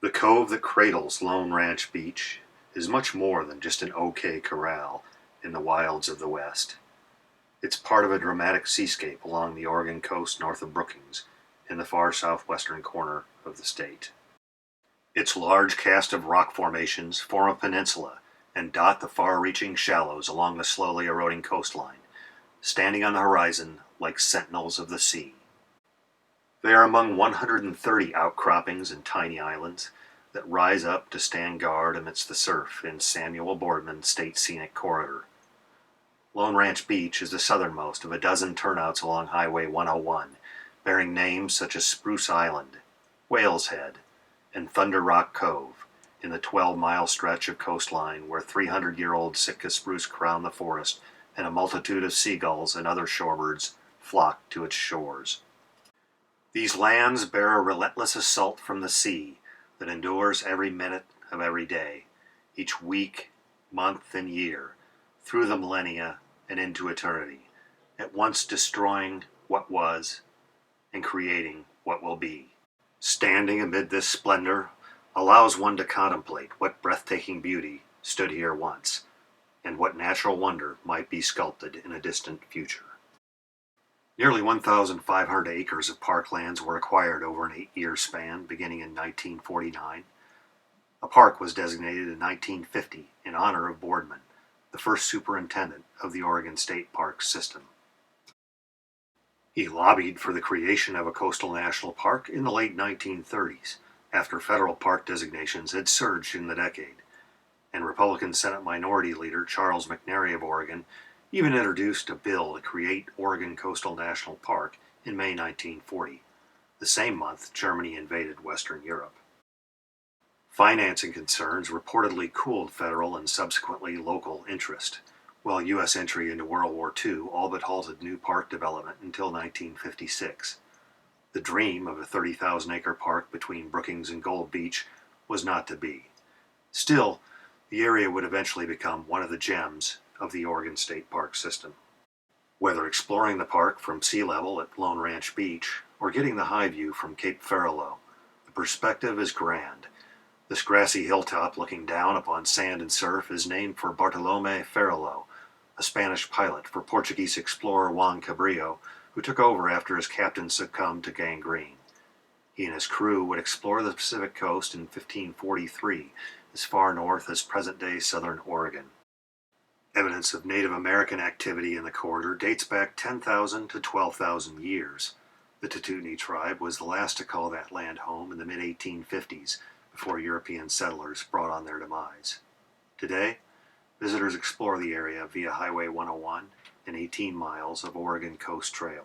The cove that cradles Lone Ranch Beach is much more than just an okay corral in the wilds of the West. It's part of a dramatic seascape along the Oregon coast north of Brookings, in the far southwestern corner of the state. Its large cast of rock formations form a peninsula and dot the far-reaching shallows along the slowly eroding coastline, standing on the horizon like sentinels of the sea. They are among 130 outcroppings and tiny islands that rise up to stand guard amidst the surf in Samuel Boardman State Scenic Corridor. Lone Ranch Beach is the southernmost of a dozen turnouts along Highway 101, bearing names such as Spruce Island, Whale's Head, and Thunder Rock Cove, in the 12-mile stretch of coastline where 300-year-old Sitka spruce crown the forest and a multitude of seagulls and other shorebirds flock to its shores. These lands bear a relentless assault from the sea that endures every minute of every day, each week, month, and year, through the millennia and into eternity, at once destroying what was and creating what will be. Standing amid this splendor allows one to contemplate what breathtaking beauty stood here once, and what natural wonder might be sculpted in a distant future. Nearly 1,500 acres of parklands were acquired over an 8-year span beginning in 1949. A park was designated in 1950 in honor of Boardman, the first superintendent of the Oregon State Park system. He lobbied for the creation of a coastal national park in the late 1930s, after federal park designations had surged in the decade, and Republican Senate Minority Leader Charles McNary of Oregon even introduced a bill to create Oregon Coastal National Park in May 1940, the same month Germany invaded Western Europe. Financing concerns reportedly cooled federal and subsequently local interest, while U.S. entry into World War II all but halted new park development until 1956. The dream of a 30,000-acre park between Brookings and Gold Beach was not to be. Still, the area would eventually become one of the gems of the Oregon State Park system. Whether exploring the park from sea level at Lone Ranch Beach or getting the high view from Cape Ferrelo, the perspective is grand. This grassy hilltop looking down upon sand and surf is named for Bartolomé Ferrelo, a Spanish pilot for Portuguese explorer Juan Cabrillo, who took over after his captain succumbed to gangrene. He and his crew would explore the Pacific coast in 1543, as far north as present-day southern Oregon. Evidence of Native American activity in the corridor dates back 10,000 to 12,000 years. The Tututni tribe was the last to call that land home in the mid-1850s, before European settlers brought on their demise. Today, visitors explore the area via Highway 101 and 18 miles of Oregon Coast Trail.